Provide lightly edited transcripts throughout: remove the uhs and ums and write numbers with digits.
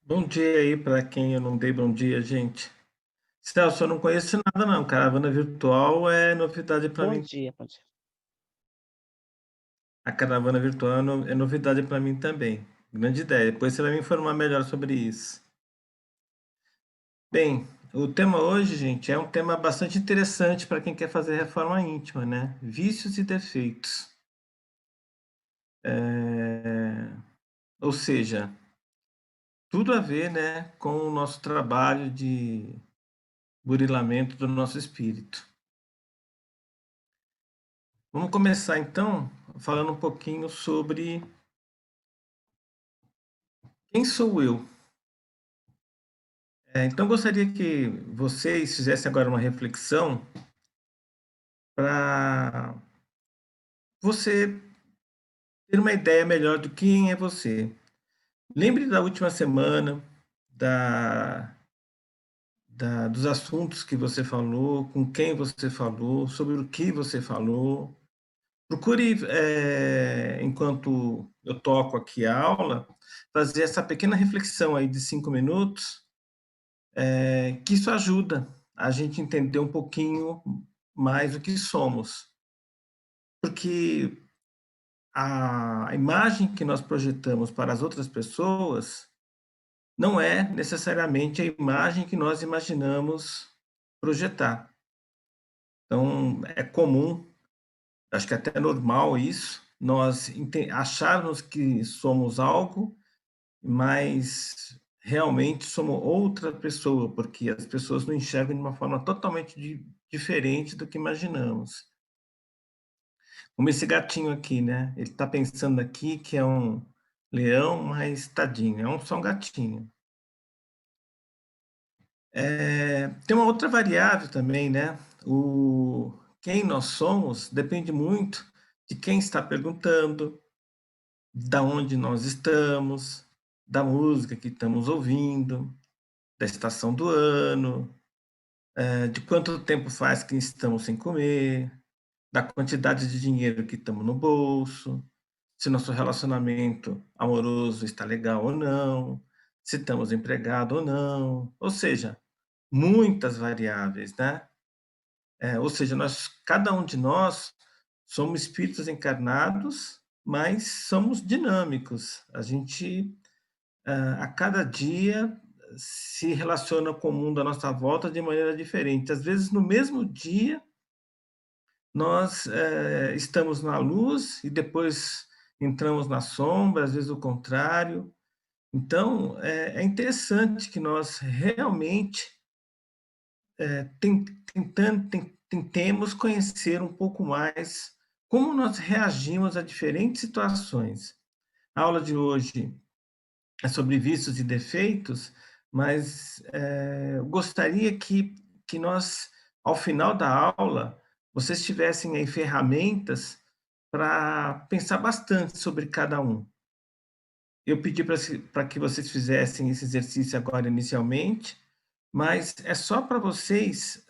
Bom dia aí para quem eu não dei bom dia, gente. Celso, eu não conheço nada não, caravana virtual é novidade para Bom mim. dia, bom dia. A caravana virtual é novidade para mim também. Grande ideia. Depois você vai me informar melhor sobre isso. Bem, o tema hoje, gente, é um tema bastante interessante para quem quer fazer reforma íntima, né? Vícios e defeitos. É, Ou seja, tudo a ver, né, com o nosso trabalho de burilamento do nosso espírito. Vamos começar então falando um pouquinho sobre quem sou eu. Então gostaria que vocês fizessem agora uma reflexão para você ter uma ideia melhor do quem é você. Lembre da última semana, da, dos assuntos que você falou, com quem você falou, sobre o que você falou. Procure, enquanto eu toco aqui a aula, fazer essa pequena reflexão aí de 5 minutos. Que isso ajuda a gente entender um pouquinho mais o que somos, porque a imagem que nós projetamos para as outras pessoas não é necessariamente a imagem que nós imaginamos projetar. Então, é comum, acho que é até normal isso, nós acharmos que somos algo, mas realmente somos outra pessoa, porque as pessoas nos enxergam de uma forma totalmente diferente do que imaginamos. Como esse gatinho aqui, né? Ele está pensando aqui que é um leão, mas tadinho, só um gatinho. Tem uma outra variável também, né? O quem nós somos depende muito de quem está perguntando, da onde nós estamos, da música que estamos ouvindo, da estação do ano, de quanto tempo faz que estamos sem comer, da quantidade de dinheiro que estamos no bolso, se nosso relacionamento amoroso está legal ou não, se estamos empregados ou não. Ou seja, muitas variáveis, né? Ou seja, cada um de nós somos espíritos encarnados, mas somos dinâmicos. A gente, a cada dia, se relaciona com o mundo à nossa volta de maneira diferente. Às vezes, no mesmo dia, nós estamos na luz e depois entramos na sombra, às vezes o contrário. Então, é interessante que nós realmente tentemos conhecer um pouco mais como nós reagimos a diferentes situações. A aula de hoje é sobre vícios e defeitos, mas eu gostaria que nós, ao final da aula, vocês tivessem aí ferramentas para pensar bastante sobre cada um. Eu pedi para que vocês fizessem esse exercício agora inicialmente, mas é só para vocês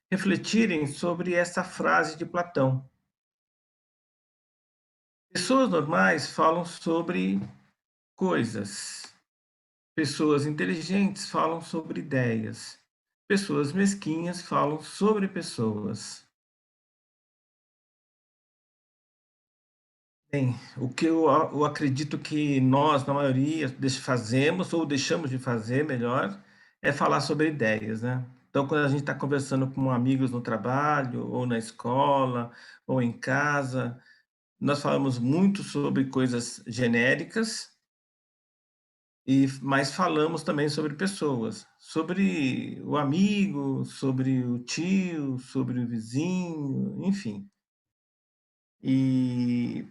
refletirem sobre essa frase de Platão. Pessoas normais falam sobre coisas, pessoas inteligentes falam sobre ideias, pessoas mesquinhas falam sobre pessoas. Bem, o que eu acredito que nós, na maioria, fazemos ou deixamos de fazer, melhor, é falar sobre ideias, né? Então, quando a gente está conversando com amigos no trabalho, ou na escola, ou em casa, nós falamos muito sobre coisas genéricas, mas falamos também sobre pessoas, sobre o amigo, sobre o tio, sobre o vizinho, enfim. E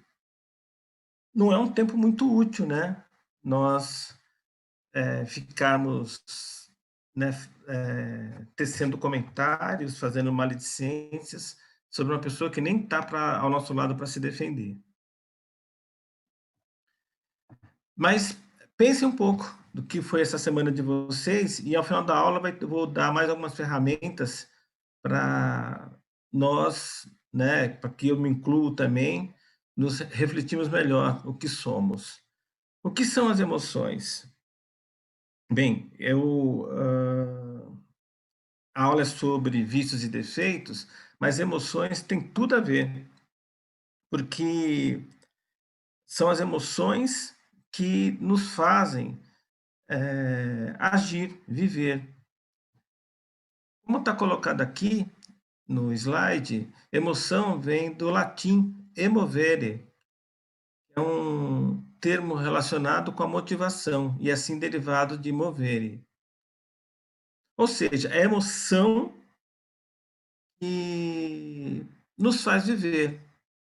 não é um tempo muito útil, né? Nós ficarmos, né, tecendo comentários, fazendo maledicências sobre uma pessoa que nem está ao nosso lado para se defender. Mas pense um pouco do que foi essa semana de vocês e ao final da aula vou dar mais algumas ferramentas para nós, né, para que eu me incluo também, nos refletirmos melhor o que somos. O que são as emoções? Bem, a aula é sobre vícios e defeitos, mas emoções têm tudo a ver, porque são as emoções que nos fazem, agir, viver. Como está colocado aqui no slide, emoção vem do latim "emovere", é um termo relacionado com a motivação e assim derivado de movere. Ou seja, é a emoção que nos faz viver,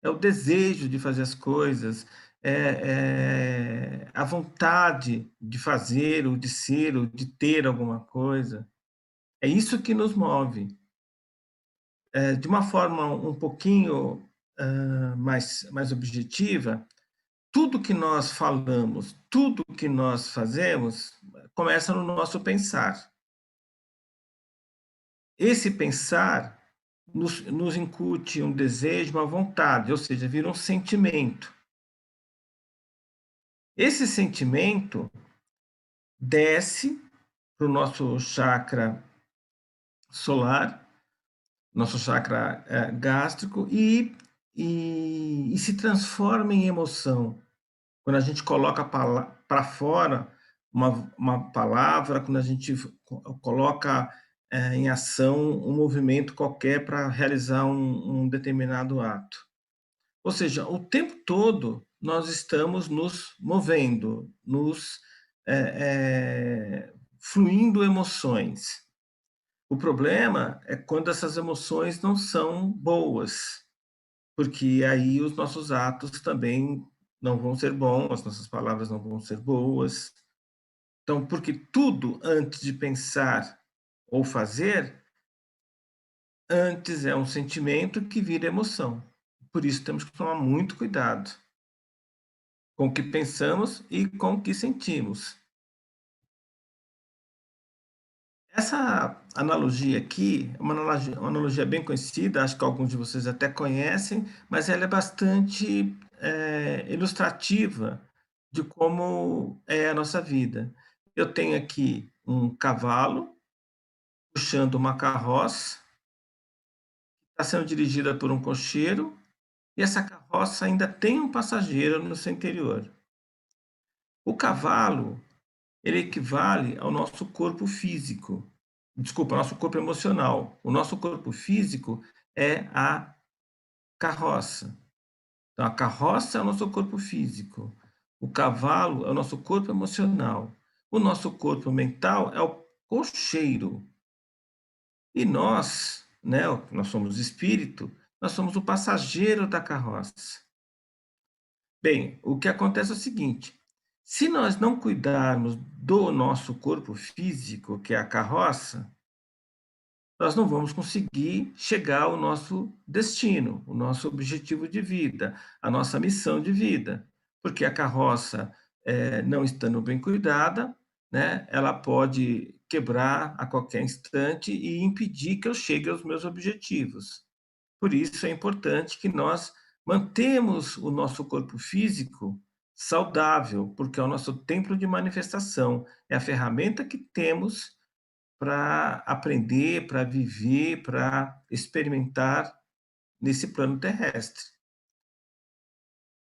é o desejo de fazer as coisas, é a vontade de fazer ou de ser ou de ter alguma coisa. É isso que nos move. De uma forma um pouquinho, mais objetiva, tudo que nós falamos, tudo que nós fazemos, começa no nosso pensar. Esse pensar nos incute um desejo, uma vontade, ou seja, vira um sentimento. Esse sentimento desce para o nosso chakra solar, nosso chakra gástrico, e se transforma em emoção. Quando a gente coloca para fora uma palavra, quando a gente coloca em ação um movimento qualquer para realizar um determinado ato. Ou seja, o tempo todo nós estamos nos movendo, fluindo emoções. O problema é quando essas emoções não são boas, porque aí os nossos atos também não vão ser bons, as nossas palavras não vão ser boas. Então, porque tudo antes de pensar ou fazer, antes é um sentimento que vira emoção. Por isso temos que tomar muito cuidado com o que pensamos e com o que sentimos. Essa analogia aqui é uma analogia bem conhecida, acho que alguns de vocês até conhecem, mas ela é bastante ilustrativa de como é a nossa vida. Eu tenho aqui um cavalo puxando uma carroça, está sendo dirigida por um cocheiro, e essa carroça ainda tem um passageiro no seu interior. O cavalo, ele equivale ao nosso corpo físico. Desculpa, ao nosso corpo emocional. O nosso corpo físico é a carroça. Então, a carroça é o nosso corpo físico. O cavalo é o nosso corpo emocional. O nosso corpo mental é o cocheiro. E nós, né, nós somos espírito, nós somos o passageiro da carroça. Bem, o que acontece é o seguinte: se nós não cuidarmos do nosso corpo físico, que é a carroça, nós não vamos conseguir chegar ao nosso destino, o nosso objetivo de vida, a nossa missão de vida, porque a carroça, não estando bem cuidada, né, ela pode quebrar a qualquer instante e impedir que eu chegue aos meus objetivos. Por isso é importante que nós mantemos o nosso corpo físico saudável, porque é o nosso templo de manifestação, é a ferramenta que temos para aprender, para viver, para experimentar nesse plano terrestre.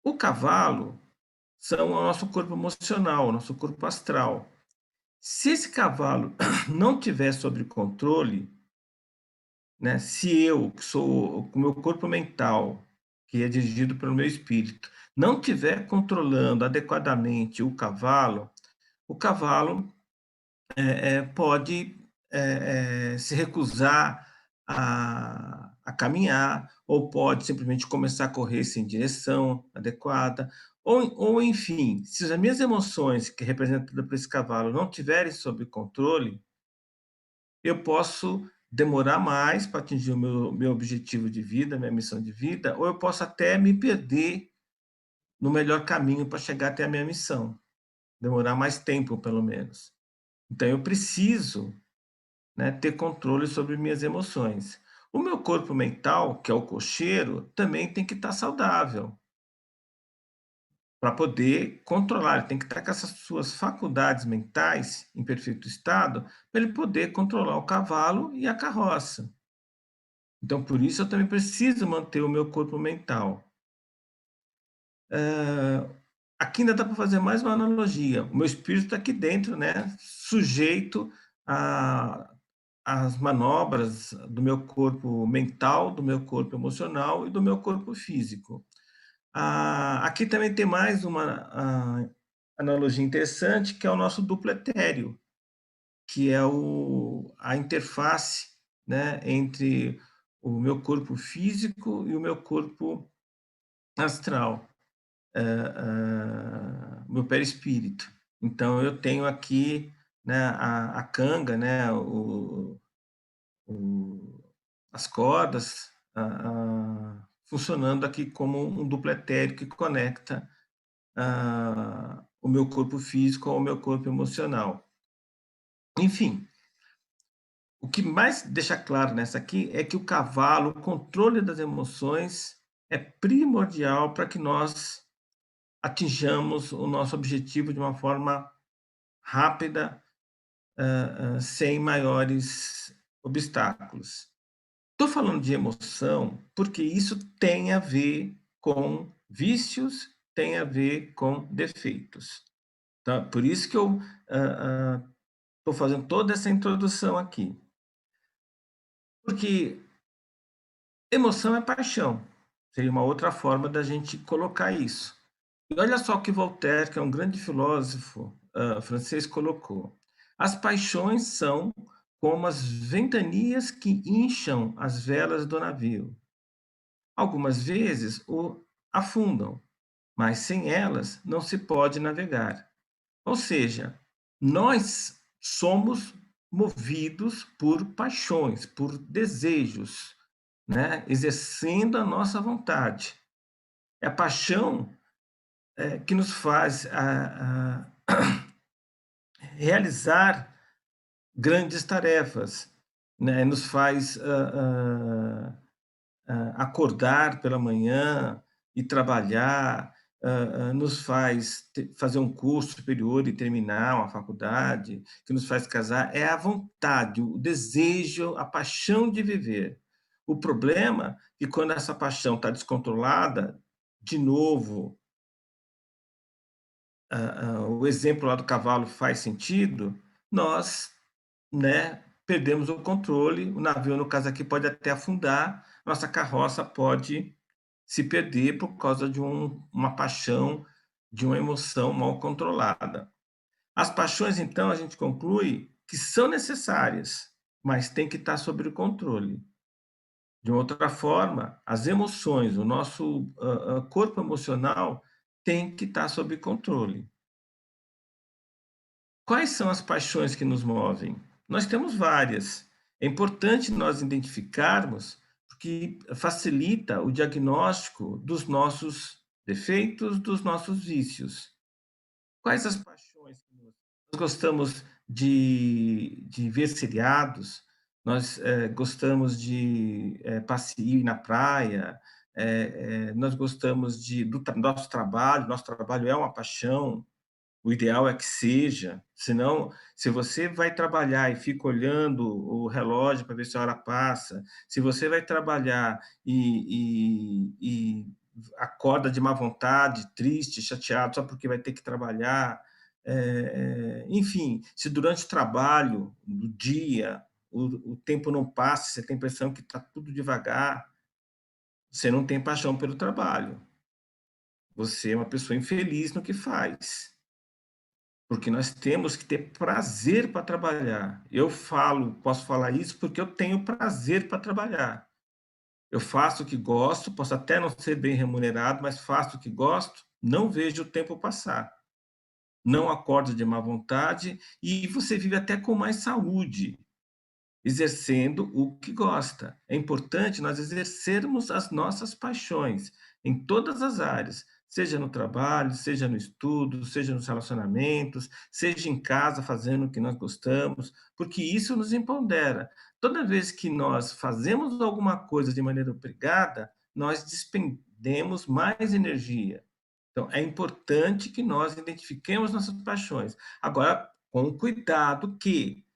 O cavalo são o nosso corpo emocional, o nosso corpo astral. Se esse cavalo não tiver sob controle, né, se eu, que sou com o meu corpo mental, que é dirigido pelo meu espírito, não tiver controlando adequadamente o cavalo pode se recusar a caminhar, ou pode simplesmente começar a correr sem direção adequada, ou enfim, se as minhas emoções, que é representadas por esse cavalo, não tiverem sob controle, eu posso demorar mais para atingir o meu objetivo de vida, minha missão de vida, ou eu posso até me perder no melhor caminho para chegar até a minha missão, demorar mais tempo, pelo menos. Então eu preciso, né, ter controle sobre minhas emoções. O meu corpo mental, que é o cocheiro, também tem que estar saudável. para poder controlar. Ele tem que estar com essas suas faculdades mentais em perfeito estado, para ele poder controlar o cavalo e a carroça. Então, por isso, eu também preciso manter o meu corpo mental. Hã, aqui ainda dá para fazer mais uma analogia. O meu espírito está aqui dentro, né, sujeito a às manobras do meu corpo mental, do meu corpo emocional e do meu corpo físico. Aqui também tem mais uma analogia interessante, que é o nosso duplo etéreo, que é a interface, né, entre o meu corpo físico e o meu corpo astral, meu perispírito. Então eu tenho aqui, né, a canga, né, o as cordas, funcionando aqui como um duplo etérico que conecta o meu corpo físico ao meu corpo emocional. Enfim, o que mais deixa claro nessa aqui é que o cavalo, o controle das emoções, é primordial para que nós atinjamos o nosso objetivo de uma forma rápida, sem maiores obstáculos. Estou falando de emoção porque isso tem a ver com vícios, tem a ver com defeitos. Tá? Por isso que eu estou fazendo toda essa introdução aqui. Porque emoção é paixão. Seria uma outra forma da gente colocar isso. E olha só o que Voltaire, que é um grande filósofo francês, colocou. As paixões são como as ventanias que incham as velas do navio. Algumas vezes o afundam, mas sem elas não se pode navegar. Ou seja, nós somos movidos por paixões, por desejos, né? Exercendo a nossa vontade. É a paixão que nos faz realizar grandes tarefas, né? Nos faz acordar pela manhã e trabalhar, nos faz fazer um curso superior e terminar uma faculdade, que nos faz casar, é a vontade, o desejo, a paixão de viver. O problema é que quando essa paixão está descontrolada, de novo, o exemplo lá do cavalo faz sentido, nós, né, perdemos o controle, o navio, no caso aqui, pode até afundar, nossa carroça pode se perder por causa de uma paixão, de uma emoção mal controlada. As paixões, então, a gente conclui que são necessárias, mas tem que estar sob o controle. De uma outra forma, as emoções, o nosso corpo emocional tem que estar sob controle. Quais são as paixões que nos movem? Nós temos várias. É importante nós identificarmos, porque facilita o diagnóstico dos nossos defeitos, dos nossos vícios. Quais as paixões que nós gostamos de ver seriados, nós gostamos de ir na praia, nós gostamos nosso trabalho é uma paixão, o ideal é que seja, senão, se você vai trabalhar e fica olhando o relógio para ver se a hora passa, se você vai trabalhar e acorda de má vontade, triste, chateado, só porque vai ter que trabalhar, enfim, se durante o trabalho, do dia, o tempo não passa, você tem a impressão que está tudo devagar, você não tem paixão pelo trabalho. Você é uma pessoa infeliz no que faz. Porque nós temos que ter prazer para trabalhar. Eu falo, posso falar isso porque eu tenho prazer para trabalhar. Eu faço o que gosto, posso até não ser bem remunerado, mas faço o que gosto, não vejo o tempo passar. Não acordo de má vontade e você vive até com mais saúde, exercendo o que gosta. É importante nós exercermos as nossas paixões em todas as áreas, seja no trabalho, seja no estudo, seja nos relacionamentos, seja em casa fazendo o que nós gostamos, porque isso nos empodera. Toda vez que nós fazemos alguma coisa de maneira obrigada, nós despendemos mais energia. Então, é importante que nós identifiquemos nossas paixões. Agora, com cuidado que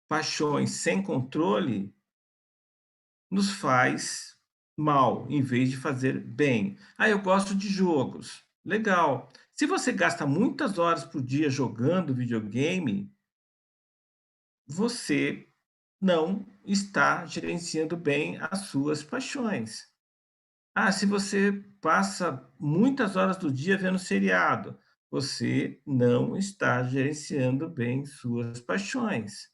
paixões sem controle nos faz mal, em vez de fazer bem. Ah, eu gosto de jogos. Legal. Se você gasta muitas horas por dia jogando videogame, você não está gerenciando bem as suas paixões. Ah, se você passa muitas horas do dia vendo seriado, você não está gerenciando bem suas paixões.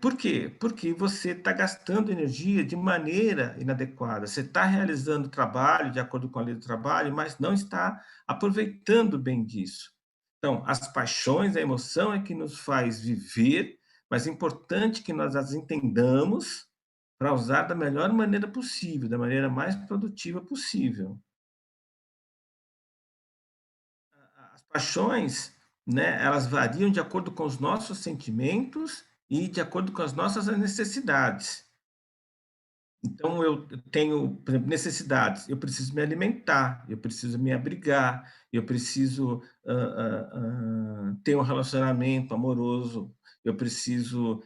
Por quê? Porque você está gastando energia de maneira inadequada. Você está realizando o trabalho de acordo com a lei do trabalho, mas não está aproveitando bem disso. Então, as paixões, a emoção é que nos faz viver, mas é importante que nós as entendamos para usar da melhor maneira possível, da maneira mais produtiva possível. As paixões, né, elas variam de acordo com os nossos sentimentos e de acordo com as nossas necessidades. Então eu tenho, por exemplo, necessidades, eu preciso me alimentar, eu preciso me abrigar, eu preciso, ter um relacionamento amoroso, eu preciso,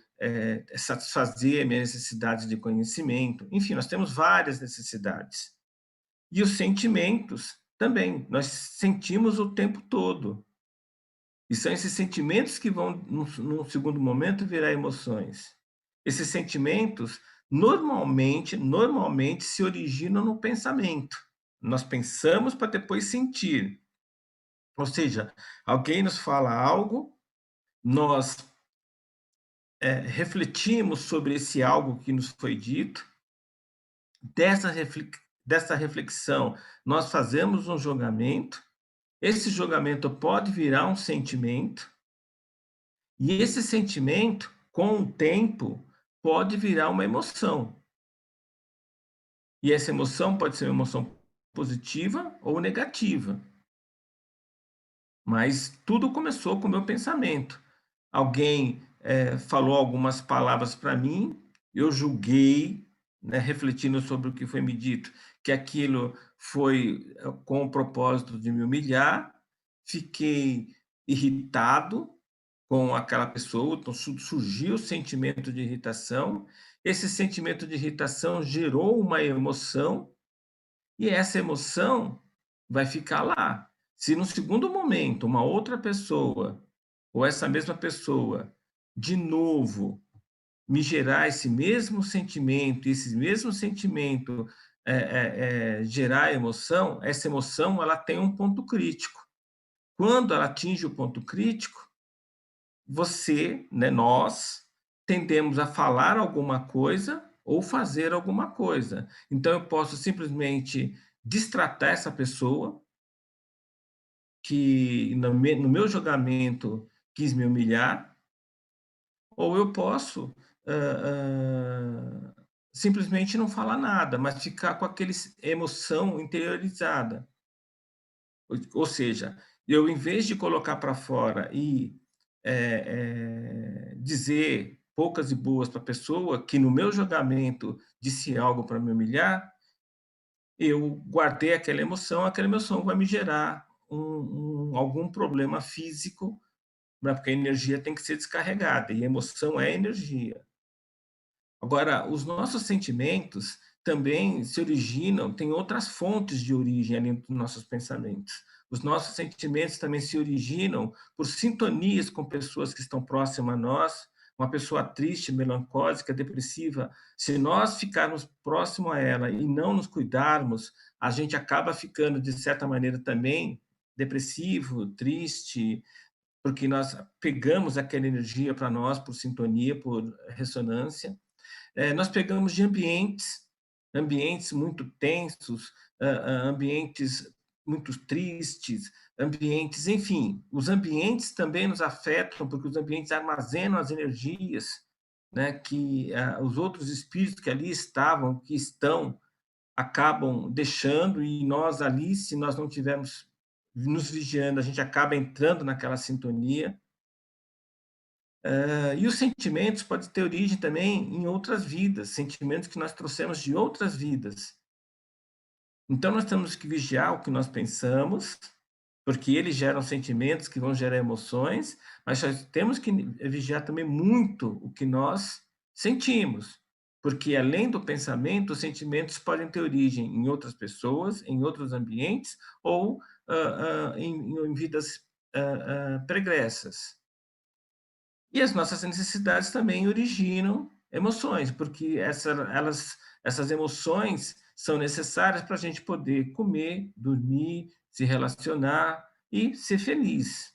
satisfazer minhas necessidades de conhecimento, enfim, nós temos várias necessidades. E os sentimentos também, nós sentimos o tempo todo. E são esses sentimentos que vão, num segundo momento, virar emoções. Esses sentimentos, normalmente se originam no pensamento. Nós pensamos para depois sentir. Ou seja, alguém nos fala algo, nós, refletimos sobre esse algo que nos foi dito, dessa reflexão, nós fazemos um julgamento, esse julgamento pode virar um sentimento, e esse sentimento, com o tempo, pode virar uma emoção. E essa emoção pode ser uma emoção positiva ou negativa. Mas tudo começou com o meu pensamento. Alguém falou algumas palavras para mim, eu julguei, né, refletindo sobre o que foi me dito, que aquilo foi com o propósito de me humilhar, fiquei irritado com aquela pessoa, então surgiu o sentimento de irritação, esse sentimento de irritação gerou uma emoção, e essa emoção vai ficar lá. Se no segundo momento uma outra pessoa, ou essa mesma pessoa, de novo, me gerar esse mesmo sentimento, esse mesmo sentimento gerar emoção, essa emoção ela tem um ponto crítico. Quando ela atinge o ponto crítico, você, né, nós, tendemos a falar alguma coisa ou fazer alguma coisa. Então eu posso simplesmente destratar essa pessoa que no meu julgamento quis me humilhar, ou eu posso, simplesmente não falar nada, mas ficar com aquele emoção interiorizada. Ou seja, eu em vez de colocar para fora e, dizer poucas e boas para a pessoa, que no meu julgamento disse algo para me humilhar, eu guardei aquela emoção vai me gerar algum problema físico, né, porque a energia tem que ser descarregada, e emoção é energia. Agora, os nossos sentimentos também se originam, tem outras fontes de origem ali dos nossos pensamentos. Os nossos sentimentos também se originam por sintonias com pessoas que estão próximas a nós. Uma pessoa triste, melancólica, depressiva, se nós ficarmos próximo a ela e não nos cuidarmos, a gente acaba ficando, de certa maneira, também depressivo, triste, porque nós pegamos aquela energia para nós por sintonia, por ressonância. Nós pegamos de ambientes muito tensos, ambientes muito tristes, ambientes, enfim, os ambientes também nos afetam, porque os ambientes armazenam as energias, né, que os outros espíritos que ali estavam, que estão, acabam deixando, e nós ali, se nós não tivermos nos vigiando, a gente acaba entrando naquela sintonia. E os sentimentos podem ter origem também em outras vidas, sentimentos que nós trouxemos de outras vidas. Então, nós temos que vigiar o que nós pensamos, porque eles geram sentimentos que vão gerar emoções, mas nós temos que vigiar também muito o que nós sentimos, porque além do pensamento, os sentimentos podem ter origem em outras pessoas, em outros ambientes ou em vidas pregressas. E as nossas necessidades também originam emoções, porque essas emoções são necessárias para a gente poder comer, dormir, se relacionar e ser feliz.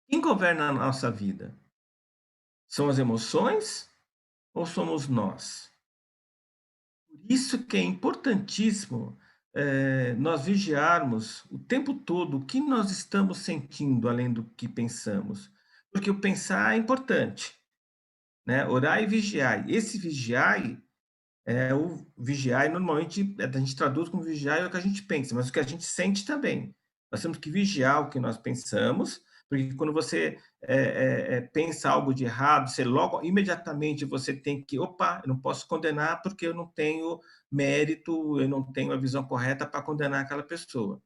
Quem governa a nossa vida? São as emoções ou somos nós? Por isso que é importantíssimo nós vigiarmos o tempo todo o que nós estamos sentindo além do que pensamos. Porque o pensar é importante, né? Orar e vigiar. Esse vigiar o vigiar, normalmente a gente traduz como vigiar é o que a gente pensa, mas o que a gente sente também. Nós temos que vigiar o que nós pensamos, porque quando você pensa algo de errado, você logo, imediatamente, você tem que, opa, eu não posso condenar porque eu não tenho mérito, eu não tenho a visão correta para condenar aquela pessoa.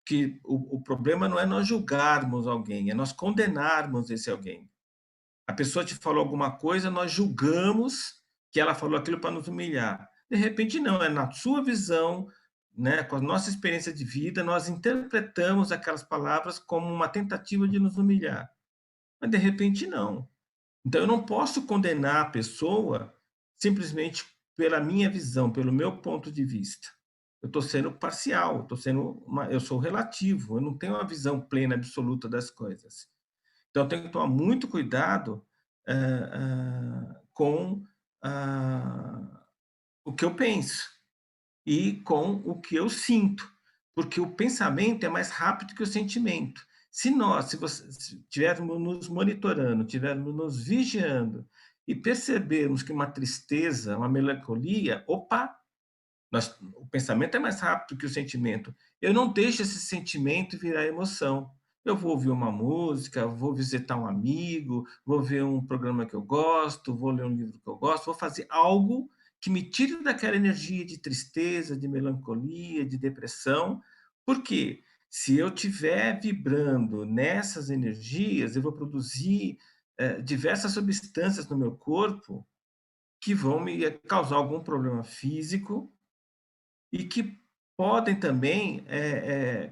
Que o problema não é nós julgarmos alguém, é nós condenarmos esse alguém. A pessoa te falou alguma coisa, nós julgamos que ela falou aquilo para nos humilhar. De repente, não, é na sua visão, né, com a nossa experiência de vida, nós interpretamos aquelas palavras como uma tentativa de nos humilhar. Mas de repente, não. Então, eu não posso condenar a pessoa simplesmente pela minha visão, pelo meu ponto de vista. Eu estou sendo parcial, eu sou relativo, eu não tenho uma visão plena, absoluta das coisas. Então, eu tenho que tomar muito cuidado com o que eu penso e com o que eu sinto, porque o pensamento é mais rápido que o sentimento. Se você estivermos nos monitorando, estivermos nos vigiando e percebermos que uma tristeza, uma melancolia, opa, o pensamento é mais rápido que o sentimento. Eu não deixo esse sentimento virar emoção. Eu vou ouvir uma música, vou visitar um amigo, vou ver um programa que eu gosto, vou ler um livro que eu gosto, vou fazer algo que me tire daquela energia de tristeza, de melancolia, de depressão. Por quê? Se eu estiver vibrando nessas energias, eu vou produzir diversas substâncias no meu corpo que vão me causar algum problema físico e que podem também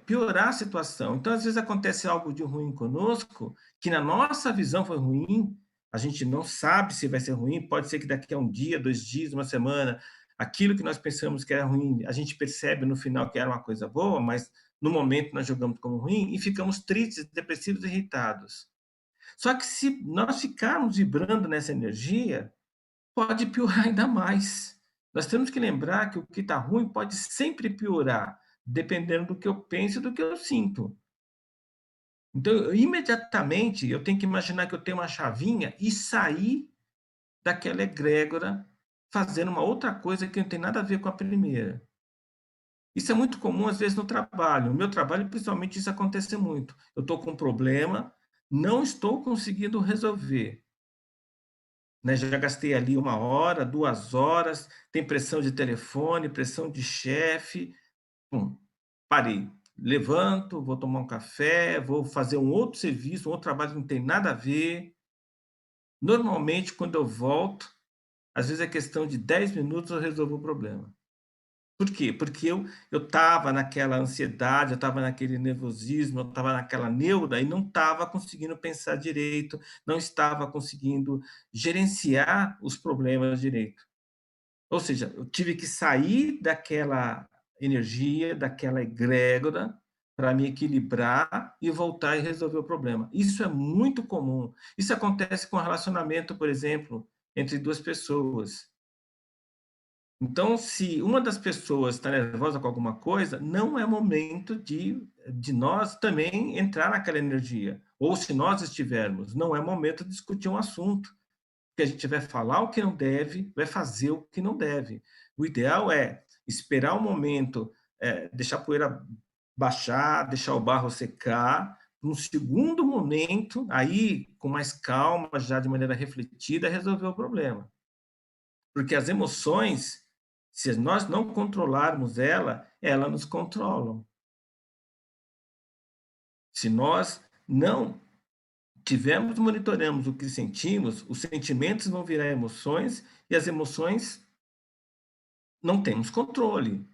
piorar a situação. Então, às vezes, acontece algo de ruim conosco, que na nossa visão foi ruim, a gente não sabe se vai ser ruim, pode ser que daqui a um dia, 2 dias, uma semana, aquilo que nós pensamos que era ruim, a gente percebe no final que era uma coisa boa, mas no momento nós jogamos como ruim e ficamos tristes, depressivos, irritados. Só que se nós ficarmos vibrando nessa energia, pode piorar ainda mais. Nós temos que lembrar que o que está ruim pode sempre piorar, dependendo do que eu penso e do que eu sinto. Então, imediatamente, eu tenho que imaginar que eu tenho uma chavinha e sair daquela egrégora fazendo uma outra coisa que não tem nada a ver com a primeira. Isso é muito comum, às vezes, no trabalho. No meu trabalho, principalmente, isso acontece muito. Eu estou com um problema, não estou conseguindo resolver. Né, já gastei ali 1 hora, 2 horas, tem pressão de telefone, pressão de chefe, pum, parei. Levanto, vou tomar um café, vou fazer um outro serviço, um outro trabalho que não tem nada a ver. Normalmente, quando eu volto, às vezes é questão de 10 minutos eu resolvo o problema. Por quê? Porque eu estava naquela ansiedade, eu estava naquele nervosismo, eu estava naquela neura e não estava conseguindo pensar direito, não estava conseguindo gerenciar os problemas direito. Ou seja, eu tive que sair daquela energia, daquela egrégora, para me equilibrar e voltar e resolver o problema. Isso é muito comum. Isso acontece com relacionamento, por exemplo, entre 2 pessoas. Então, se uma das pessoas está nervosa com alguma coisa, não é momento de nós também entrar naquela energia. Ou se nós estivermos, não é momento de discutir um assunto, porque a gente vai falar o que não deve, vai fazer o que não deve. O ideal é esperar o momento, deixar a poeira baixar, deixar o barro secar, num segundo momento, aí com mais calma, já de maneira refletida, resolver o problema. Porque as emoções, Se nós não controlarmos ela, ela nos controla. Se nós não tivermos, monitoramos o que sentimos, os sentimentos vão virar emoções e as emoções não temos controle.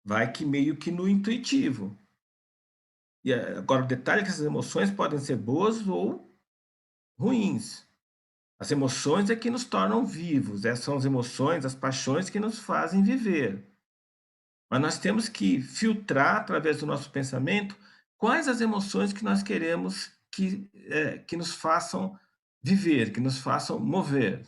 Vai que meio que no intuitivo. E agora o detalhe é que essas emoções podem ser boas ou ruins. As emoções é que nos tornam vivos, essas são as emoções, as paixões que nos fazem viver. Mas nós temos que filtrar através do nosso pensamento quais as emoções que nós queremos que nos façam viver, que nos façam mover.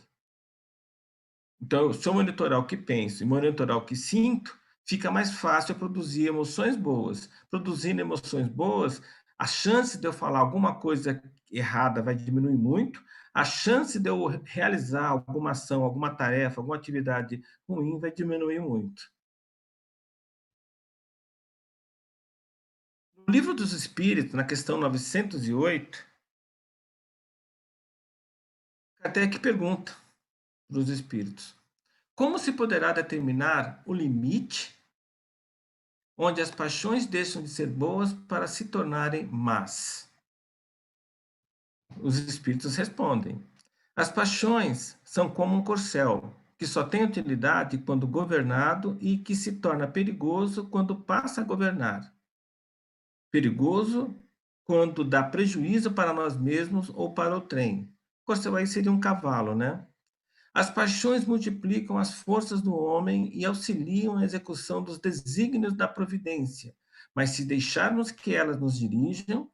Então, se eu monitorar o que penso e monitorar o que sinto, fica mais fácil eu produzir emoções boas. Produzindo emoções boas, a chance de eu falar alguma coisa errada vai diminuir muito, a chance de eu realizar alguma ação, alguma tarefa, alguma atividade ruim vai diminuir muito. No Livro dos Espíritos, na questão 908, Kardec pergunta para os espíritos: como se poderá determinar o limite onde as paixões deixam de ser boas para se tornarem más? Os espíritos respondem: as paixões são como um corcel, que só tem utilidade quando governado e que se torna perigoso quando passa a governar. Perigoso quando dá prejuízo para nós mesmos ou para o trem. Corcel aí seria um cavalo, né? As paixões multiplicam as forças do homem e auxiliam a execução dos desígnios da providência, mas se deixarmos que elas nos dirijam,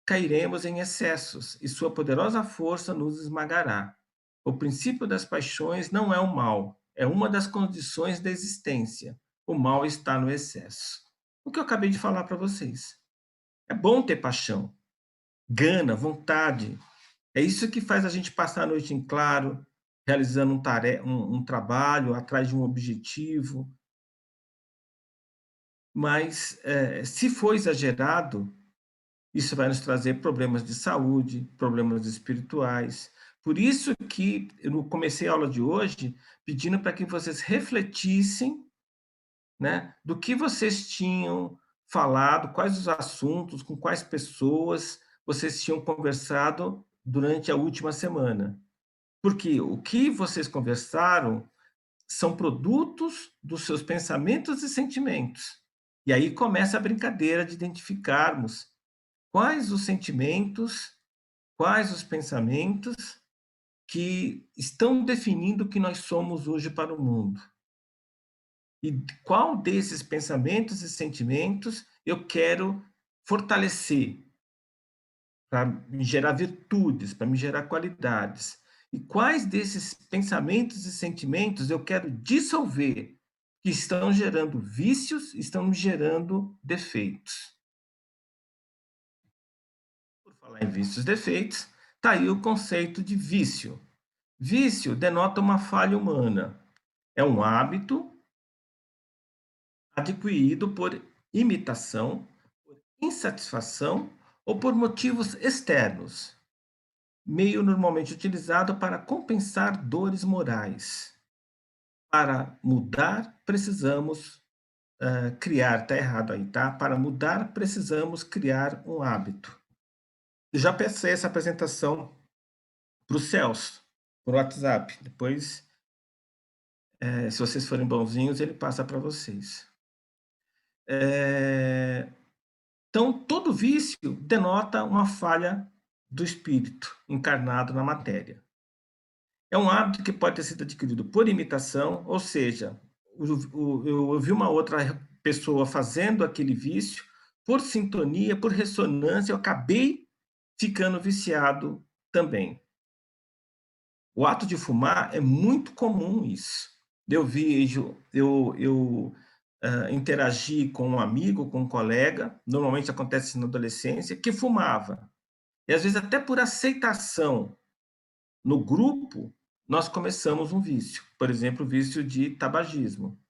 cairemos em excessos e sua poderosa força nos esmagará. O princípio das paixões não é o mal, é uma das condições da existência. O mal está no excesso. O que eu acabei de falar para vocês. É bom ter paixão, gana, vontade. É isso que faz a gente passar a noite em claro, realizando um trabalho, atrás de um objetivo. Mas se for exagerado, isso vai nos trazer problemas de saúde, problemas espirituais. Por isso que eu comecei a aula de hoje pedindo para que vocês refletissem, né, do que vocês tinham falado, quais os assuntos, com quais pessoas vocês tinham conversado durante a última semana. Porque o que vocês conversaram são produtos dos seus pensamentos e sentimentos. E aí começa a brincadeira de identificarmos quais os sentimentos, quais os pensamentos que estão definindo o que nós somos hoje para o mundo. E qual desses pensamentos e sentimentos eu quero fortalecer para me gerar virtudes, para me gerar qualidades. E quais desses pensamentos e sentimentos eu quero dissolver, que estão gerando vícios, estão me gerando defeitos. Por falar em vícios e defeitos, está aí o conceito de vício. Vício denota uma falha humana. É um hábito adquirido por imitação, por insatisfação ou por motivos externos, meio normalmente utilizado para compensar dores morais. Para mudar, precisamos criar, tá errado aí, tá? Para mudar, precisamos criar um hábito. Eu já passei essa apresentação para o Celso, por WhatsApp. Depois, se vocês forem bonzinhos, ele passa para vocês. Então, todo vício denota uma falha do espírito encarnado na matéria. É um hábito que pode ter sido adquirido por imitação, ou seja, eu ouvi uma outra pessoa fazendo aquele vício, por sintonia, por ressonância, eu acabei ficando viciado também. O ato de fumar é muito comum isso. Eu vejo, eu interagi com um amigo, com um colega, normalmente acontece na adolescência, que fumava. E às vezes até por aceitação no grupo, nós começamos um vício. Por exemplo, o vício de tabagismo.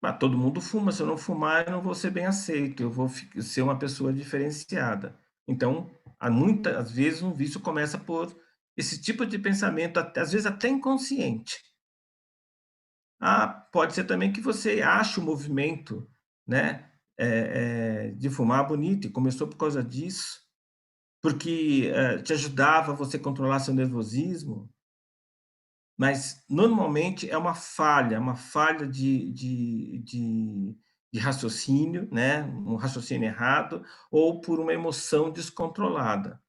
Ah, todo mundo fuma, se eu não fumar, eu não vou ser bem aceito, eu vou ser uma pessoa diferenciada. Então, há muitas vezes um vício começa por esse tipo de pensamento, às vezes até inconsciente. Ah, pode ser também que você ache o movimento, né, de fumar bonito e começou por causa disso, porque, te ajudava você controlar seu nervosismo, mas normalmente é uma falha de raciocínio, né, um raciocínio errado ou por uma emoção descontrolada.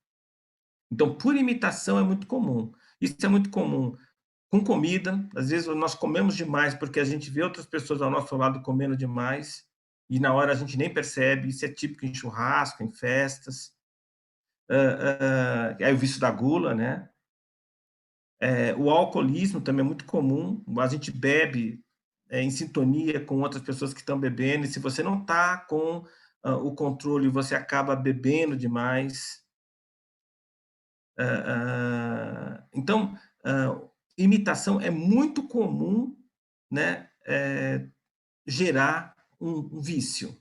Então, por imitação é muito comum. Isso é muito comum com comida, às vezes nós comemos demais porque a gente vê outras pessoas ao nosso lado comendo demais, e na hora a gente nem percebe, isso é típico em churrasco, em festas. Aí o vício da gula, né? O alcoolismo também é muito comum, a gente bebe em sintonia com outras pessoas que estão bebendo, e se você não está com o controle, você acaba bebendo demais. Então, imitação é muito comum, né, gerar um vício.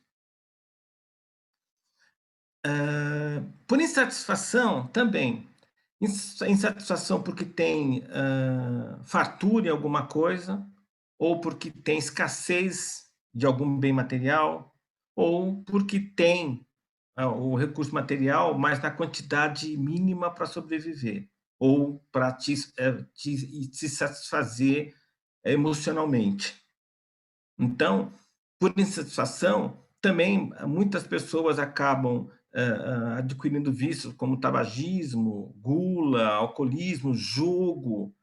Por insatisfação também. Insatisfação porque tem fartura em alguma coisa, ou porque tem escassez de algum bem material, ou porque tem o recurso material, mas na quantidade mínima para sobreviver, ou para te satisfazer emocionalmente. Então, por insatisfação, também muitas pessoas acabam adquirindo vícios como tabagismo, gula, alcoolismo, jogo.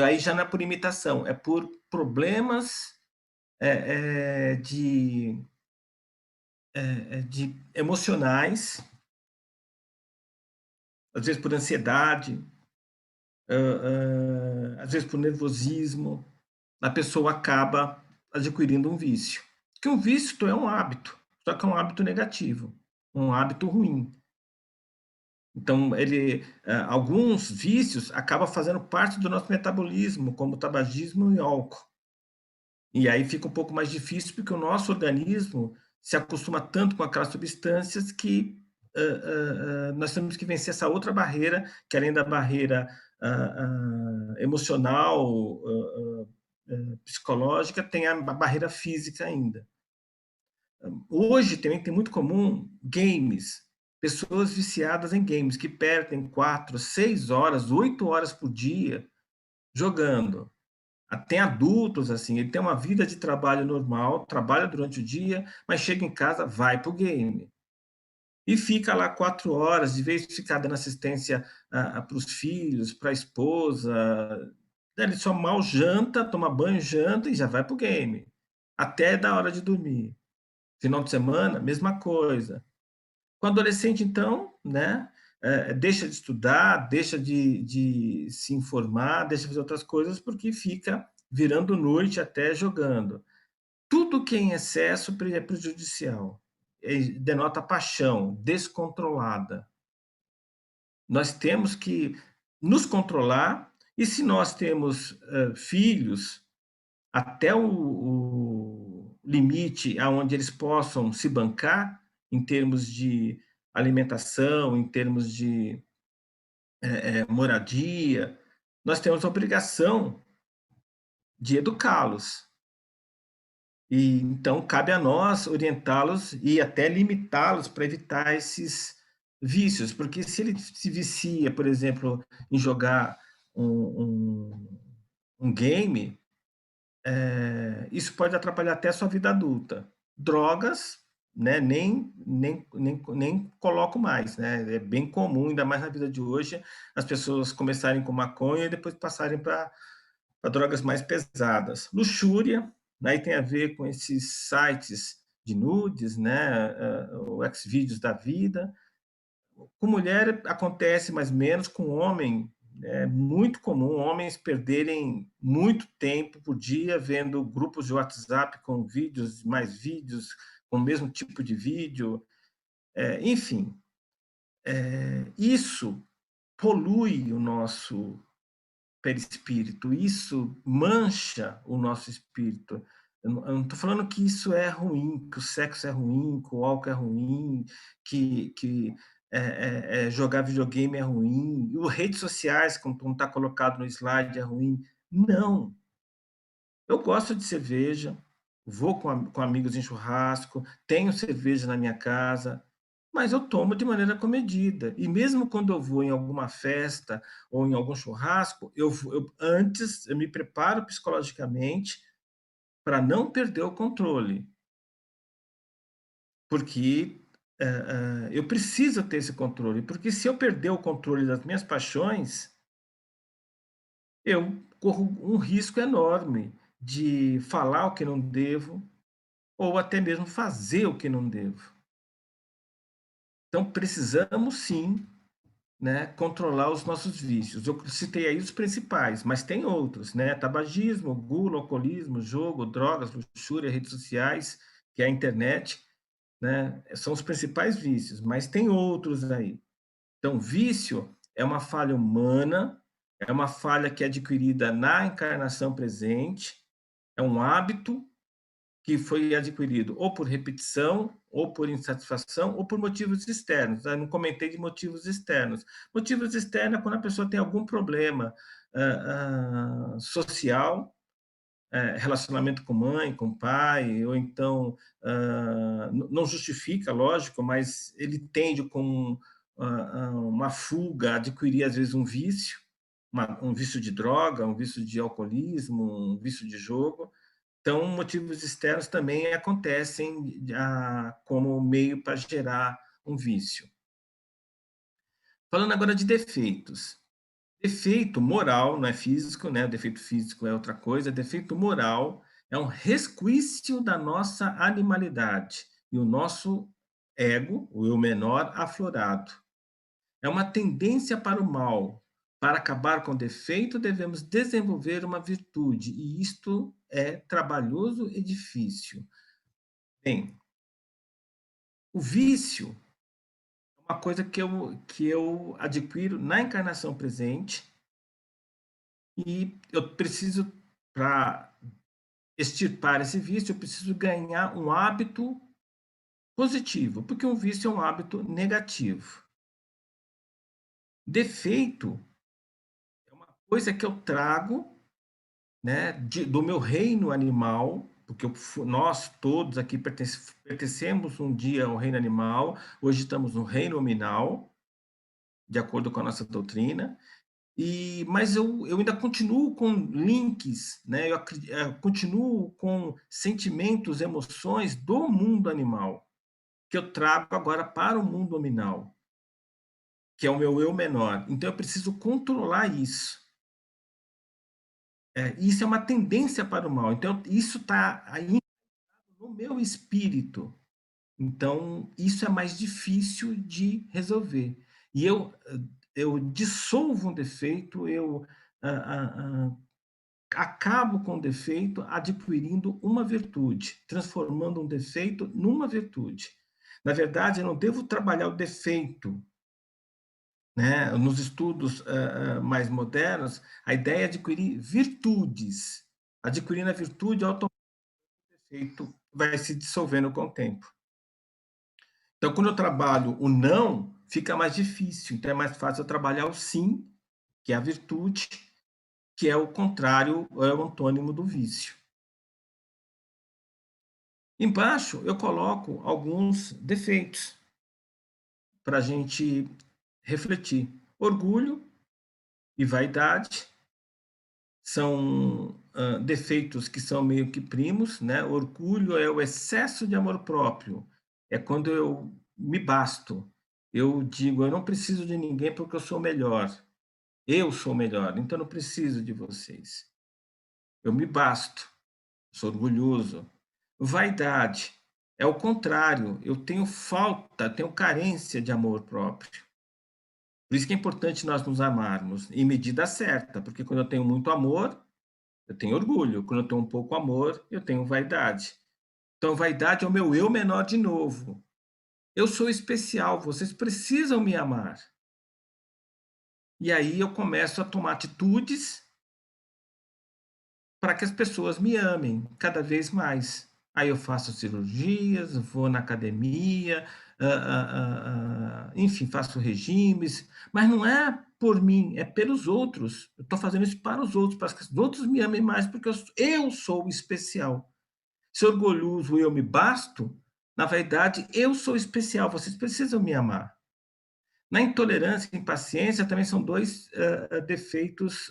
Aí já não é por imitação, é por problemas de emocionais, às vezes por ansiedade, às vezes por nervosismo, a pessoa acaba adquirindo um vício. Que um vício é um hábito, só que é um hábito negativo, um hábito ruim. Então, alguns vícios acabam fazendo parte do nosso metabolismo, como o tabagismo e álcool. E aí fica um pouco mais difícil, porque o nosso organismo se acostuma tanto com aquelas substâncias que nós temos que vencer essa outra barreira, que além da barreira emocional, psicológica, tem a barreira física ainda. Hoje também tem muito comum games, pessoas viciadas em games, que perdem 4, 6 horas, 8 horas por dia jogando. Tem adultos, assim, ele tem uma vida de trabalho normal, trabalha durante o dia, mas chega em casa, vai para o game. E fica lá 4 horas, de vez de ficar dando assistência para os filhos, para a esposa, ele só mal janta, toma banho, janta e já vai para o game, até da hora de dormir. Final de semana, mesma coisa. Com adolescente, então, né, deixa de estudar, deixa de se informar, deixa de fazer outras coisas, porque fica virando noite até jogando. Tudo que é em excesso é prejudicial, denota paixão descontrolada. Nós temos que nos controlar, e se nós temos filhos, até o limite aonde eles possam se bancar, em termos de alimentação, em termos de moradia, nós temos a obrigação de educá-los. E então cabe a nós orientá-los e até limitá-los para evitar esses vícios, porque se ele se vicia, por exemplo, em jogar um, um game, isso pode atrapalhar até a sua vida adulta. Drogas, né, nem coloco mais, né? É bem comum, ainda mais na vida de hoje, as pessoas começarem com maconha e depois passarem para drogas mais pesadas. Luxúria, aí tem a ver com esses sites de nudes, né, o Xvideos da vida. Com mulher acontece mais ou menos, com homem é muito comum homens perderem muito tempo por dia vendo grupos de WhatsApp com vídeos, mais vídeos, com o mesmo tipo de vídeo. Enfim, isso polui o nosso perispírito, isso mancha o nosso espírito. Eu não estou falando que isso é ruim, que o sexo é ruim, que o álcool é ruim, que jogar videogame é ruim, e as redes sociais, como está colocado no slide, é ruim. Não. Eu gosto de cerveja, vou com amigos em churrasco, tenho cerveja na minha casa, mas eu tomo de maneira comedida. E mesmo quando eu vou em alguma festa ou em algum churrasco, antes eu me preparo psicologicamente para não perder o controle, porque eu preciso ter esse controle, porque se eu perder o controle das minhas paixões, eu corro um risco enorme de falar o que não devo, ou até mesmo fazer o que não devo. Então precisamos sim, né, controlar os nossos vícios. Eu citei aí os principais, mas tem outros, né? Tabagismo, gula, alcoolismo, jogo, drogas, luxúria, redes sociais, que é a internet, né? São os principais vícios, mas tem outros aí. Então, vício é uma falha humana, é uma falha que é adquirida na encarnação presente, é um hábito que foi adquirido ou por repetição, ou por insatisfação, ou por motivos externos. Eu não comentei de motivos externos. Motivos externos é quando a pessoa tem algum problema social, relacionamento com mãe, com pai, ou então não justifica, lógico, mas ele tende com uma fuga a adquirir às vezes um vício, um vício de droga, um vício de alcoolismo, um vício de jogo. Então, motivos externos também acontecem como meio para gerar um vício. Falando agora de defeitos. Defeito moral, não é físico, né? O defeito físico é outra coisa. Defeito moral é um resquício da nossa animalidade e o nosso ego, o eu menor, aflorado. É uma tendência para o mal. Para acabar com o defeito, devemos desenvolver uma virtude, e isto é trabalhoso e difícil. Bem, o vício é uma coisa que eu adquiro na encarnação presente e eu preciso, para extirpar esse vício, eu preciso ganhar um hábito positivo, porque um vício é um hábito negativo. Defeito é uma coisa que eu trago, né, do meu reino animal, porque nós todos aqui pertencemos um dia ao reino animal, hoje estamos no reino hominal, de acordo com a nossa doutrina, mas eu ainda continuo com links, né? Eu continuo com sentimentos, emoções do mundo animal, que eu trago agora para o mundo nominal, que é o meu eu menor. Então eu preciso controlar isso. Isso é uma tendência para o mal. Então isso está aí no meu espírito. Então isso é mais difícil de resolver. E eu dissolvo um defeito, eu acabo com o defeito adquirindo uma virtude, transformando um defeito numa virtude. Na verdade, eu não devo trabalhar o defeito, né? Nos estudos mais modernos, a ideia é adquirir virtudes. Adquirindo a virtude, automaticamente o defeito vai se dissolvendo com o tempo. Então, quando eu trabalho o não, fica mais difícil. Então, é mais fácil eu trabalhar o sim, que é a virtude, que é o contrário, é o antônimo do vício. Embaixo eu coloco alguns defeitos para a gente refletir. Orgulho e vaidade são defeitos que são meio que primos, né? Orgulho é o excesso de amor próprio, é quando eu me basto. Eu digo, eu não preciso de ninguém porque eu sou melhor. Eu sou melhor, então não preciso de vocês. Eu me basto, sou orgulhoso. Vaidade é o contrário, eu tenho falta, tenho carência de amor próprio. Por isso que é importante nós nos amarmos em medida certa, porque quando eu tenho muito amor, eu tenho orgulho, quando eu tenho um pouco amor, eu tenho vaidade. Então, vaidade é o meu eu menor de novo. Eu sou especial, vocês precisam me amar. E aí eu começo a tomar atitudes para que as pessoas me amem cada vez mais. Aí eu faço cirurgias, vou na academia, enfim, faço regimes, mas não é por mim, é pelos outros. Eu estou fazendo isso para os outros, para que os outros me amem mais, porque eu sou especial. Se orgulhoso eu me basto, na verdade, eu sou especial, vocês precisam me amar. Na intolerância e impaciência também são dois defeitos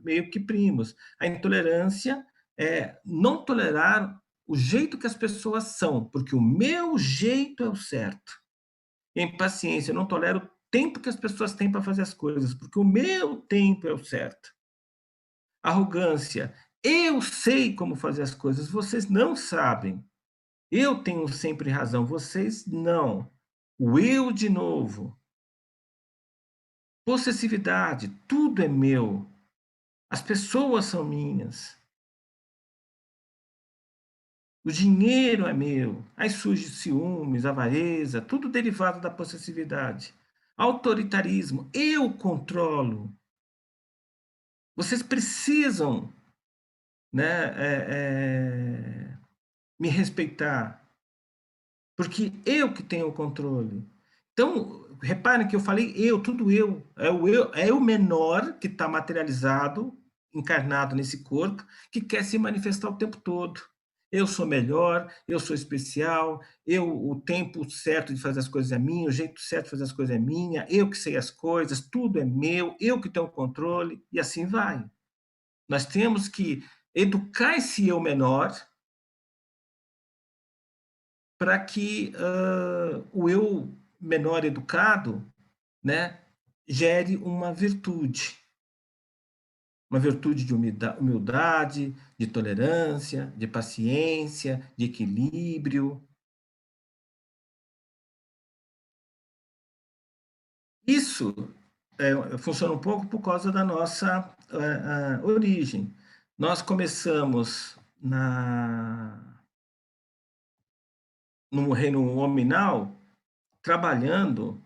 meio que primos. A intolerância é não tolerar o jeito que as pessoas são, porque o meu jeito é o certo. E a impaciência, eu não tolero o tempo que as pessoas têm para fazer as coisas, porque o meu tempo é o certo. Arrogância, eu sei como fazer as coisas, vocês não sabem. Eu tenho sempre razão, vocês não. O eu de novo. Possessividade, tudo é meu. As pessoas são minhas. O dinheiro é meu. Aí surge ciúmes, avareza, tudo derivado da possessividade. Autoritarismo, eu controlo. Vocês precisam, né, me respeitar, porque eu que tenho o controle. Então, reparem que eu falei eu, tudo eu, é o menor que está materializado, encarnado nesse corpo, que quer se manifestar o tempo todo. Eu sou melhor, eu sou especial, o tempo certo de fazer as coisas é minha, o jeito certo de fazer as coisas é minha, eu que sei as coisas, tudo é meu, eu que tenho o controle, e assim vai. Nós temos que educar esse eu menor para que o eu menor educado, né, gere uma virtude de humildade, de tolerância, de paciência, de equilíbrio. Isso funciona um pouco por causa da nossa origem. Nós começamos no reino nominal trabalhando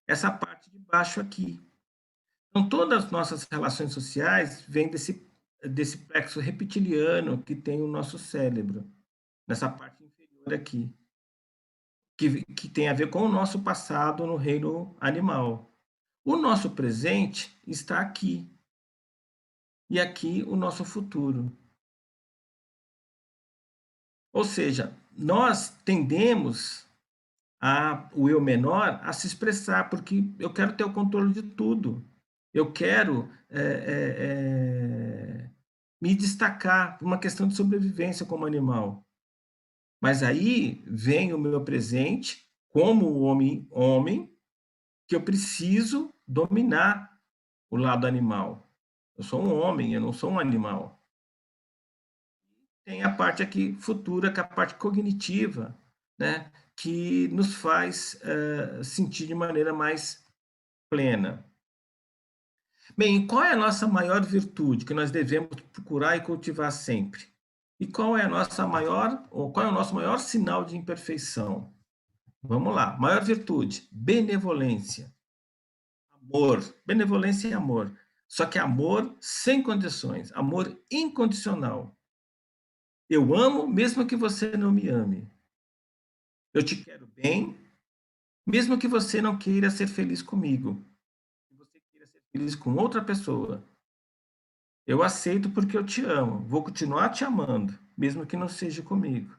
essa parte de baixo aqui. Então, todas as nossas relações sociais vêm desse plexo reptiliano que tem o nosso cérebro, nessa parte inferior aqui, que tem a ver com o nosso passado no reino animal. O nosso presente está aqui, e aqui o nosso futuro. Ou seja, nós tendemos o eu menor a se expressar, porque eu quero ter o controle de tudo. Eu quero me destacar por uma questão de sobrevivência como animal. Mas aí vem o meu presente, como homem, que eu preciso dominar o lado animal. Eu sou um homem, eu não sou um animal. Tem a parte aqui futura, que é a parte cognitiva, né, que nos faz sentir de maneira mais plena. Bem, qual é a nossa maior virtude que nós devemos procurar e cultivar sempre? E qual é a nossa maior, ou qual é o nosso maior sinal de imperfeição? Vamos lá. Maior virtude, benevolência, amor. Benevolência e amor. Só que amor sem condições, amor incondicional. Eu amo mesmo que você não me ame. Eu te quero bem, mesmo que você não queira ser feliz comigo. Que você queira ser feliz com outra pessoa. Eu aceito porque eu te amo. Vou continuar te amando, mesmo que não seja comigo.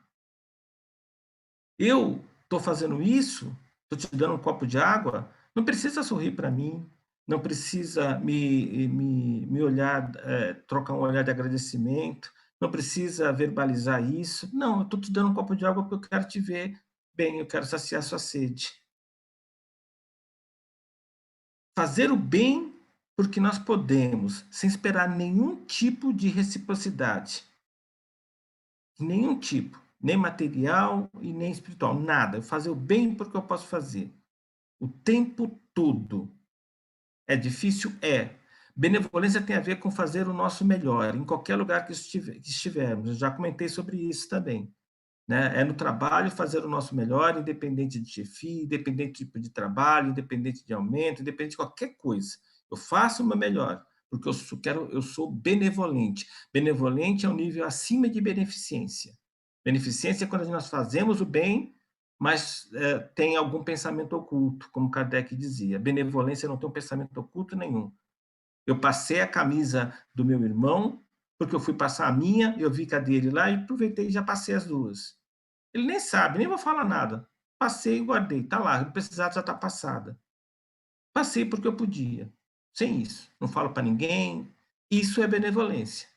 Eu estou fazendo isso, estou te dando um copo de água, não precisa sorrir para mim, não precisa me olhar, trocar um olhar de agradecimento, não precisa verbalizar isso. Não, eu estou te dando um copo de água porque eu quero te ver bem, eu quero saciar sua sede. Fazer o bem porque nós podemos, sem esperar nenhum tipo de reciprocidade. Nenhum tipo, nem material e nem espiritual, nada. Fazer o bem porque eu posso fazer. O tempo todo. É difícil? É. Benevolência tem a ver com fazer o nosso melhor, em qualquer lugar que estivermos. Eu já comentei sobre isso também. Né? É no trabalho fazer o nosso melhor, independente de chefia, independente do tipo de trabalho, independente de aumento, independente de qualquer coisa. Eu faço o meu melhor, porque eu sou benevolente. Benevolente é um nível acima de beneficência. Beneficência é quando nós fazemos o bem mas tem algum pensamento oculto, como Kardec dizia. Benevolência não tem um pensamento oculto nenhum. Eu passei a camisa do meu irmão, porque eu fui passar a minha, eu vi que a dele lá e aproveitei e já passei as duas. Ele nem sabe, nem vou falar nada. Passei e guardei, tá lá, não precisava, já tá passada. Passei porque eu podia, sem isso. Não falo para ninguém. Isso é benevolência.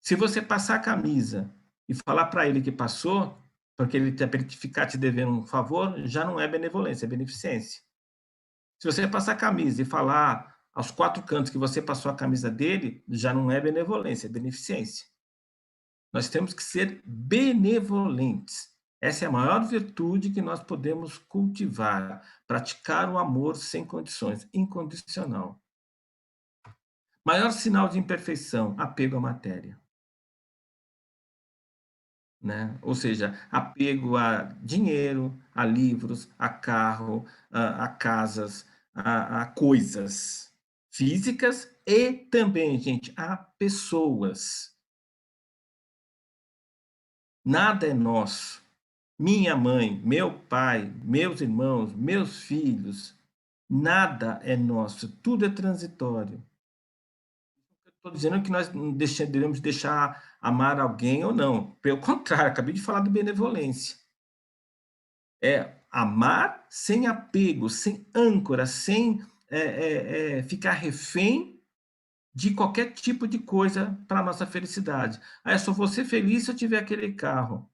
Se você passar a camisa e falar para ele que passou, porque ele ficar te devendo um favor, já não é benevolência, é beneficência. Se você passar a camisa e falar aos quatro cantos que você passou a camisa dele, já não é benevolência, é beneficência. Nós temos que ser benevolentes. Essa é a maior virtude que nós podemos cultivar, praticar o amor sem condições, incondicional. Maior sinal de imperfeição, apego à matéria. Né? Ou seja, apego a dinheiro, a livros, a carro, a casas, a coisas físicas e também, gente, a pessoas. Nada é nosso. Minha mãe, meu pai, meus irmãos, meus filhos, nada é nosso, tudo é transitório. Estou dizendo que nós não devemos deixar amar alguém ou não. Pelo contrário, acabei de falar de benevolência. É amar sem apego, sem âncora, sem ficar refém de qualquer tipo de coisa para a nossa felicidade. Ah, eu só vou ser feliz se eu tiver aquele carro.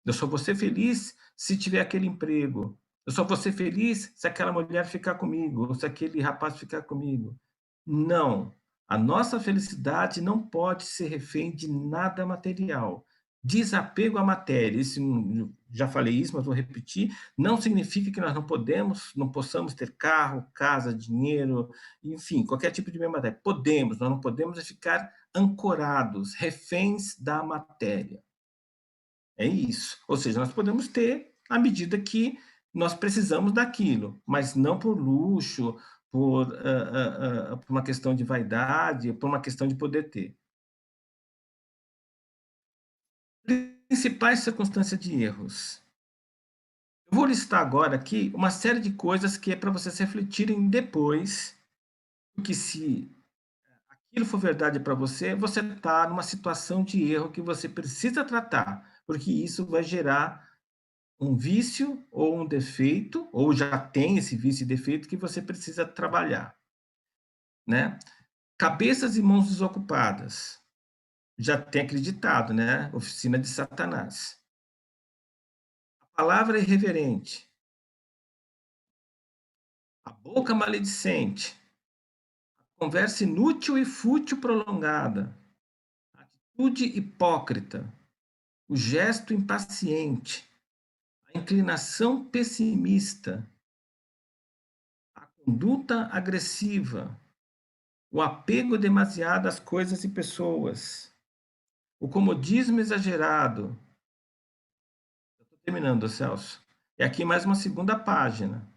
Eu só vou ser feliz se tiver aquele emprego. Eu só vou ser feliz se aquela mulher ficar comigo, ou se aquele rapaz ficar comigo. Não. A nossa felicidade não pode ser refém de nada material. Desapego à matéria. Isso, já falei isso, mas vou repetir. Não significa que nós não possamos ter carro, casa, dinheiro, enfim, qualquer tipo de bem material. Podemos, nós não podemos é ficar ancorados, reféns da matéria. É isso. Ou seja, nós podemos ter à medida que nós precisamos daquilo, mas não por luxo, por uma questão de vaidade, por uma questão de poder ter. Principais circunstâncias de erros. Eu vou listar agora aqui uma série de coisas que é para vocês refletirem depois, porque se aquilo for verdade para você, você está numa situação de erro que você precisa tratar, porque isso vai gerar um vício ou um defeito, ou já tem esse vício e defeito que você precisa trabalhar, né? Cabeças e mãos desocupadas. Já tem acreditado, né? Oficina de Satanás. A palavra irreverente. A boca maledicente. A conversa inútil e fútil prolongada. A atitude hipócrita. O gesto impaciente. A inclinação pessimista. A conduta agressiva. O apego demasiado às coisas e pessoas, o comodismo exagerado. Estou terminando, Celso. E aqui mais uma segunda página.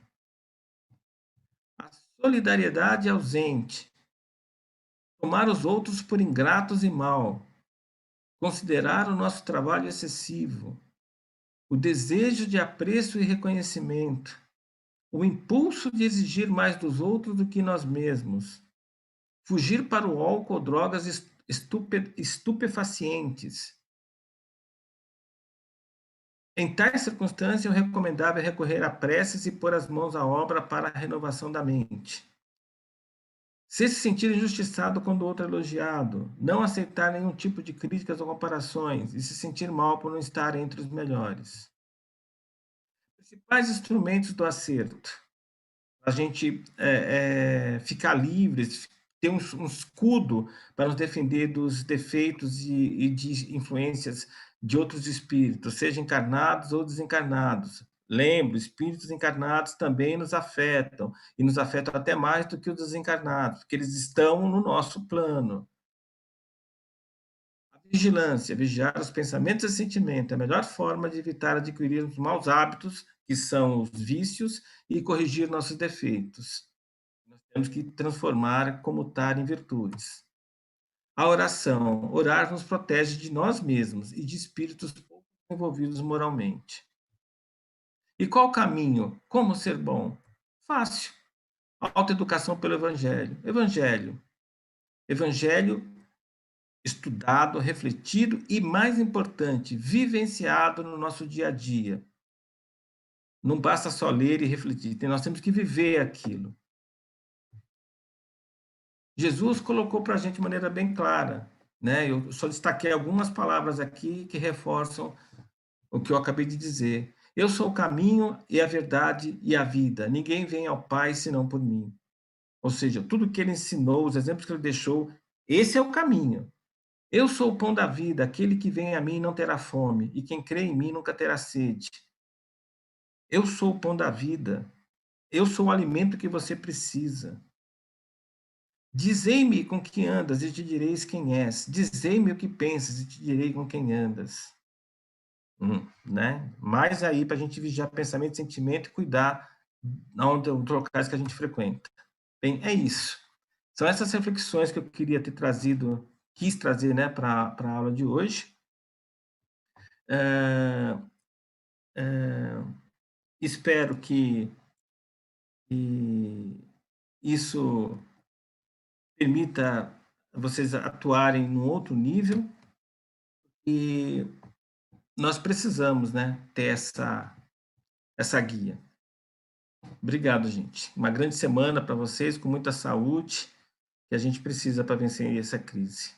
A solidariedade ausente, tomar os outros por ingratos e mal, considerar o nosso trabalho excessivo, o desejo de apreço e reconhecimento, o impulso de exigir mais dos outros do que nós mesmos, fugir para o álcool ou drogas estupefacientes. Em tais circunstâncias, o recomendável é recorrer a preces e pôr as mãos à obra para a renovação da mente. Se sentir injustiçado quando o outro é elogiado, não aceitar nenhum tipo de críticas ou comparações e se sentir mal por não estar entre os melhores. Principais instrumentos do acerto. A gente ficar livres, ter um escudo para nos defender dos defeitos e de influências de outros espíritos, sejam encarnados ou desencarnados. Lembro, espíritos encarnados também nos afetam, e nos afetam até mais do que os desencarnados, porque eles estão no nosso plano. A vigilância, vigiar os pensamentos e sentimentos, é a melhor forma de evitar adquirir os maus hábitos, que são os vícios, e corrigir nossos defeitos. Nós temos que transformar, comutar em virtudes. A oração. Orar nos protege de nós mesmos e de espíritos pouco envolvidos moralmente. E qual o caminho? Como ser bom? Fácil. Autoeducação pelo Evangelho. Evangelho. Evangelho estudado, refletido e, mais importante, vivenciado no nosso dia a dia. Não basta só ler e refletir, nós temos que viver aquilo. Jesus colocou para a gente de maneira bem clara, né? Eu só destaquei algumas palavras aqui que reforçam o que eu acabei de dizer. Eu sou o caminho e a verdade e a vida. Ninguém vem ao Pai senão por mim. Ou seja, tudo que ele ensinou, os exemplos que ele deixou, esse é o caminho. Eu sou o pão da vida, aquele que vem a mim não terá fome, e quem crê em mim nunca terá sede. Eu sou o pão da vida, eu sou o alimento que você precisa. Dizei-me com que andas e te direis quem és. Dizei-me o que pensas e te direi com quem andas. Né? Mais aí para a gente vigiar pensamento e sentimento e cuidar onde os locais que a gente frequenta. Bem, é isso. São essas reflexões que eu queria ter trazido, quis trazer, né, para a aula de hoje. É, é, espero que isso permita vocês atuarem num outro nível e nós precisamos, né, ter essa guia. Obrigado, gente. Uma grande semana para vocês, com muita saúde, que a gente precisa para vencer essa crise.